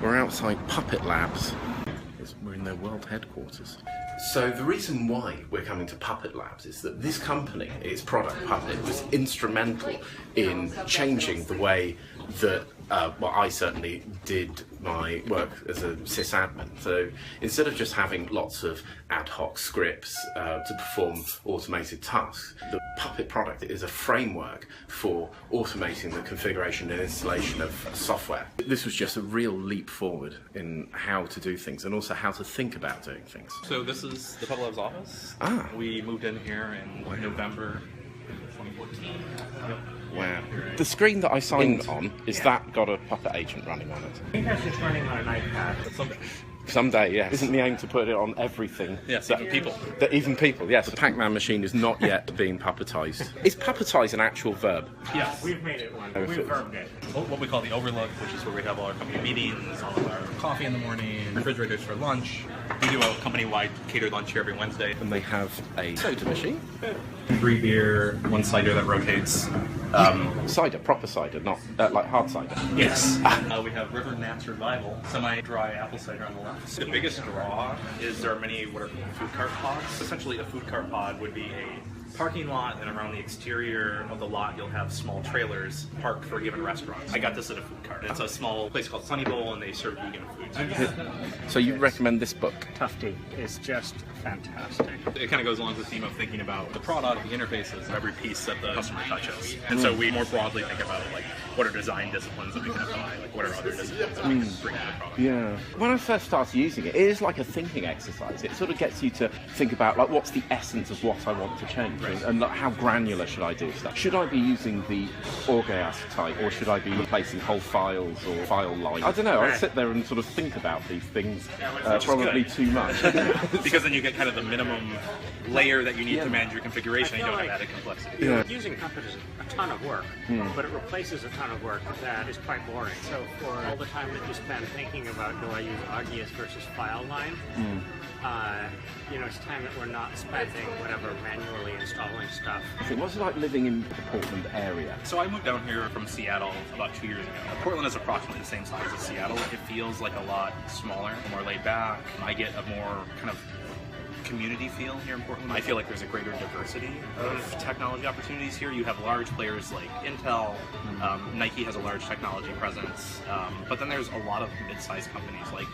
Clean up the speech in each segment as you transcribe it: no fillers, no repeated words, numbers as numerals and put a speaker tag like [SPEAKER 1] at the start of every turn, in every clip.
[SPEAKER 1] We're outside Puppet Labs. We're in their world headquarters. So the reason why we're coming to Puppet Labs is that this company, its product Puppet, was instrumental in changing the way that I certainly did my work as a sysadmin. So instead of just having lots of ad hoc scripts to perform automated tasks, the Puppet product is a framework for automating the configuration and installation of software. This was just a real leap forward in how to do things and also how to think about doing things.
[SPEAKER 2] So this is the Puppet Labs office. We moved in here in November 2014. Yep.
[SPEAKER 1] Wow. The screen that I signed on, is that got a Puppet agent running on it?
[SPEAKER 3] I think that's just running on an iPad.
[SPEAKER 1] Someday, yes. Isn't the aim to put it on everything?
[SPEAKER 2] Yes, even people.
[SPEAKER 1] Even people, yes. The Pac-Man machine is not yet being puppetized. Is puppetize an actual verb?
[SPEAKER 2] Yes.
[SPEAKER 3] We've made it one. We've verbed it.
[SPEAKER 2] What we call the Overlook, which is where we have all our company meetings, all of our coffee in the morning, refrigerators for lunch. We do a company-wide catered lunch here every Wednesday.
[SPEAKER 1] And they have a soda machine.
[SPEAKER 2] 3 beer, 1 cider that rotates.
[SPEAKER 1] Cider, proper cider, not like hard cider.
[SPEAKER 2] Yes. We have River Nat Survival, semi-dry apple cider on the left. The biggest draw is there are many what are called food cart pods. Essentially, a food cart pod would be a parking lot, and around the exterior of the lot, you'll have small trailers parked for a given restaurant. I got this at a food cart. It's a small place called Sunny Bowl, and they serve vegan food.
[SPEAKER 1] So you recommend this book?
[SPEAKER 3] Tufty is just fantastic.
[SPEAKER 2] It kind of goes along with the theme of thinking about the product, the interfaces, every piece that the customer touches. And so we more broadly think about like what are design disciplines that we can apply, like what are other disciplines that we can bring to the product.
[SPEAKER 1] Yeah. When I first started using it, it is like a thinking exercise. It sort of gets you to think about like what's the essence of what I want to change, and like, how granular should I do stuff? Should I be using the Orgeas type, or should I be replacing whole files or file lines? I don't know. I sit there and sort of think about these things probably too much.
[SPEAKER 2] Because then you get kind of the minimum layer that you need to manage your configuration, and you don't have added complexity.
[SPEAKER 3] Using Puppet is a ton of work, but it replaces a ton of work that is quite boring. So for all the time that you spend thinking about, do I use Orgeas versus file line, it's time that we're not spending whatever manually installing stuff.
[SPEAKER 1] What's it like living in the Portland area?
[SPEAKER 2] So I moved down here from Seattle about 2 years ago. Portland is approximately the same size as Seattle. It feels like a lot smaller, more laid back. I get a more kind of community feel here in Portland. I feel like there's a greater diversity of technology opportunities here. You have large players like Intel, Nike has a large technology presence, but then there's a lot of mid-sized companies like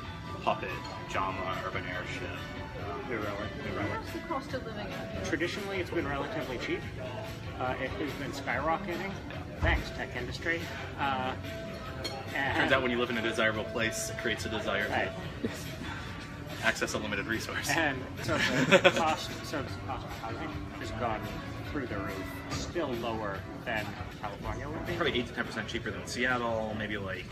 [SPEAKER 2] Puppet, Jama, Urban Airship.
[SPEAKER 4] What's the cost of living out here?
[SPEAKER 3] Traditionally, it's been relatively cheap. It has been skyrocketing. Thanks, tech industry.
[SPEAKER 2] Turns out when you live in a desirable place, it creates a desire to access a limited resource.
[SPEAKER 3] And so the cost of housing has gone through the roof. Still lower than California would be.
[SPEAKER 2] Probably 8 to 10% cheaper than Seattle, maybe like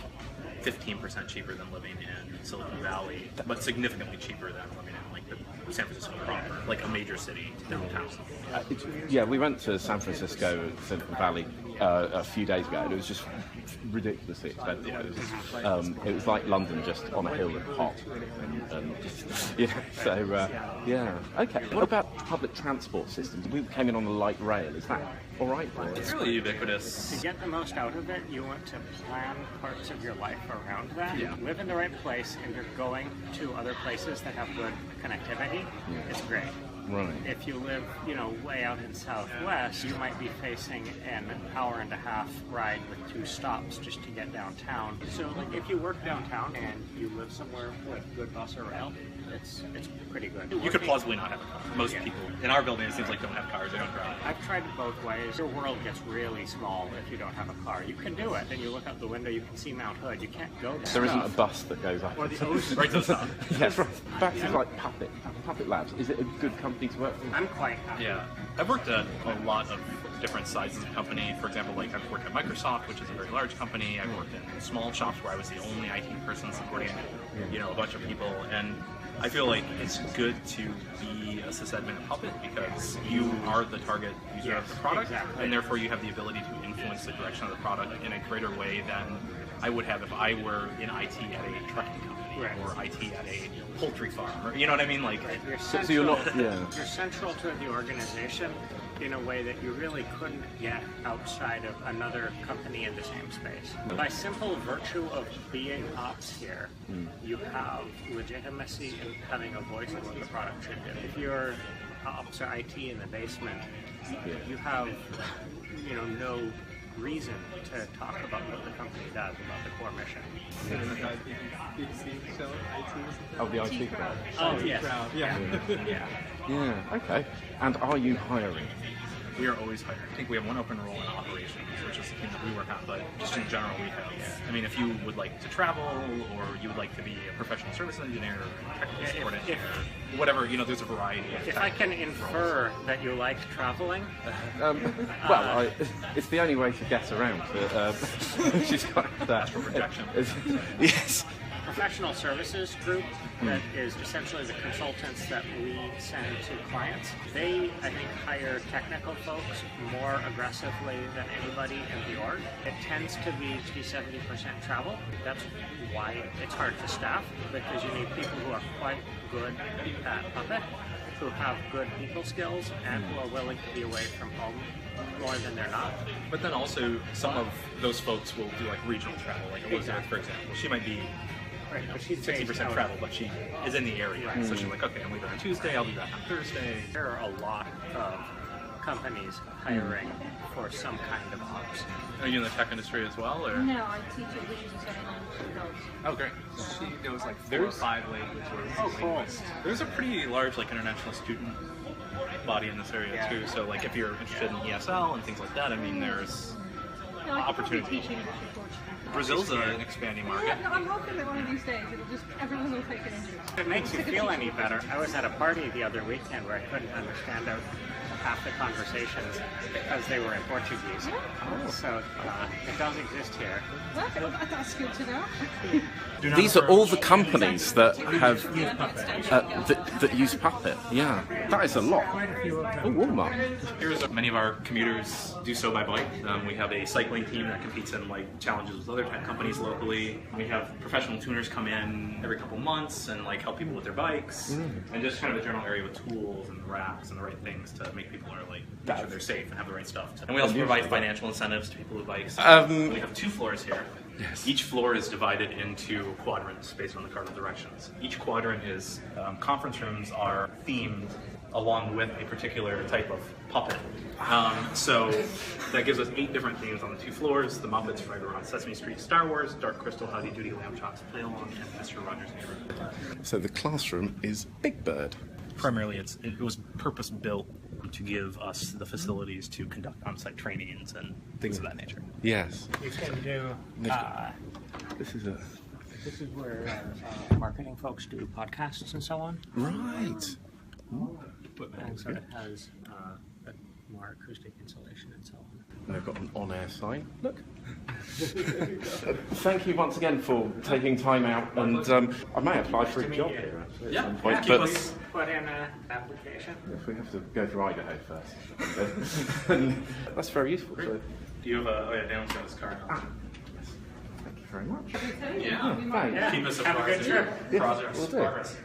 [SPEAKER 2] 15% cheaper than living in Silicon Valley, but significantly cheaper than living in like the San Francisco proper, like a major city downtown.
[SPEAKER 1] Yeah, we went to San Francisco, Silicon Valley, a few days ago, and it was just ridiculously expensive. It was like London, just on a hill and hot. Okay. What about public transport systems? We came in on a light rail. Is that all right?
[SPEAKER 2] It's really ubiquitous.
[SPEAKER 3] To get the most out of it, you want to plan parts of your life around that.
[SPEAKER 2] Yeah.
[SPEAKER 3] Live in the right place, and you're going to other places that have good connectivity. It's great.
[SPEAKER 1] Right.
[SPEAKER 3] If you live, way out in Southwest, you might be facing an hour-and-a-half ride with 2 stops just to get downtown. So, if you work downtown and you live somewhere with good bus or rail, it's pretty good.
[SPEAKER 2] You could plausibly not have a car. Most people in our building, it seems like, don't have cars. They don't drive.
[SPEAKER 3] I've tried it both ways. Your world gets really small if you don't have a car. You can do it, and you look out the window, you can see Mount Hood. You can't go there.
[SPEAKER 1] There isn't a bus that goes up.
[SPEAKER 3] Or the ocean.
[SPEAKER 2] Right to the top.
[SPEAKER 1] Yes, right. Back to like Puppet Labs. Is it a good company to work for?
[SPEAKER 3] I'm quite happy.
[SPEAKER 2] Yeah. I've worked at a lot of different sizes of company. For example, like I've worked at Microsoft, which is a very large company. I've worked in small shops where I was the only IT person supporting, a bunch of people. And I feel like it's good to be a sysadmin at Puppet because you are the target user of the product, and therefore you have the ability to influence the direction of the product in a greater way than I would have if I were in IT at a trucking company or IT at a poultry farm, or you know what I mean? Like,
[SPEAKER 3] You're
[SPEAKER 1] so you're not,
[SPEAKER 3] You're central to the organization. in a way that you really couldn't get outside of another company in the same space. By simple virtue of being ops here, you have legitimacy in having a voice in what the product should do. If you're ops or IT in the basement, you have, no reason to talk about what the company does, about the core mission.
[SPEAKER 1] Oh, the IT crowd.
[SPEAKER 3] Oh, yes.
[SPEAKER 2] Yeah.
[SPEAKER 1] Yeah, okay. And are you hiring?
[SPEAKER 2] We are always hiring. I think we have one open role in operations, which is the team that we work on, but just in general we have. I mean, if you would like to travel, or you would like to be a professional service engineer, or technical support engineer, whatever, there's a variety of
[SPEAKER 3] If I can infer that you like traveling,
[SPEAKER 1] It's the only way to get around. She's got that.
[SPEAKER 2] for projection.
[SPEAKER 1] Yes.
[SPEAKER 3] professional services group that is essentially the consultants that we send to clients. They, I think, hire technical folks more aggressively than anybody in the org. It tends to be 70% travel. That's why it's hard to staff, because you need people who are quite good at Puppet, who have good people skills, and who are willing to be away from home more than they're not.
[SPEAKER 2] But then also, some of those folks will do like regional travel, like Elizabeth, for example. She might be
[SPEAKER 3] Right, but she's
[SPEAKER 2] 60% travel, but she is in the area. Right. So she's like, okay, I'm leaving on Tuesday, I'll be back on Thursday.
[SPEAKER 3] There are a lot of companies hiring for some kind of ops.
[SPEAKER 2] Are you in the tech industry as well, or?
[SPEAKER 4] No, I teach at Leeds and Second Language.
[SPEAKER 2] Oh, great.
[SPEAKER 5] She knows like 4 or 5 languages.
[SPEAKER 3] Oh, cool.
[SPEAKER 2] There's a pretty large like international student body in this area too. So like if you're interested in ESL and things like that, I mean there's
[SPEAKER 4] No, I could probably
[SPEAKER 2] opportunity.
[SPEAKER 4] teach English in Portugal.
[SPEAKER 2] Brazil's an expanding market.
[SPEAKER 4] Yeah, no, I'm hoping that one of these days it'll just everyone will take an interest.
[SPEAKER 3] If it makes you feel any better, I was at a party the other weekend where I couldn't understand half the conversations because they were in Portuguese. So it does exist here.
[SPEAKER 4] Well, that's good to know.
[SPEAKER 1] These are all the companies that have that use Puppet. Yeah, that is a lot. Oh, Walmart.
[SPEAKER 2] Here's many of our commuters do so by bike. We have a cycling team that competes in like challenges with other tech companies locally. We have professional tuners come in every couple months and like help people with their bikes, and just kind of a general area with tools and racks and the right things to make people are like make sure they're safe and have the right stuff. And we also provide financial incentives to people with bikes. We have 2 floors here.
[SPEAKER 1] Yes.
[SPEAKER 2] Each floor is divided into quadrants based on the cardinal directions. Each quadrant is conference rooms are themed along with a particular type of puppet. So that gives us 8 different themes on the 2 floors. The Muppets right around Sesame Street, Star Wars, Dark Crystal, Howdy Doody, Lamb Chops, Play Along, and Mr. Rogers' Neighborhood.
[SPEAKER 1] So the classroom is Big Bird.
[SPEAKER 2] Primarily, it was purpose-built to give us the facilities to conduct on-site trainings and things of that nature.
[SPEAKER 1] Yes.
[SPEAKER 3] You can do.
[SPEAKER 1] This is a
[SPEAKER 3] This is where marketing folks do podcasts and so on.
[SPEAKER 1] right.
[SPEAKER 3] And so it has more acoustic insulation and so on.
[SPEAKER 1] And they've got an on-air sign. Look. Thank you once again for taking time out, and I may apply for a job here actually at some point.
[SPEAKER 2] keep
[SPEAKER 1] But
[SPEAKER 2] us.
[SPEAKER 3] Put in an application.
[SPEAKER 1] if we have to go to Idaho first, that's very useful. So,
[SPEAKER 2] Do you have a? Oh yeah, Dan's got his card.
[SPEAKER 1] thank you very much.
[SPEAKER 2] Yeah.
[SPEAKER 1] Thanks.
[SPEAKER 2] Keep us
[SPEAKER 3] Have a good
[SPEAKER 2] apprised of
[SPEAKER 3] trip.
[SPEAKER 2] your progress.
[SPEAKER 1] Will do.
[SPEAKER 2] Progress.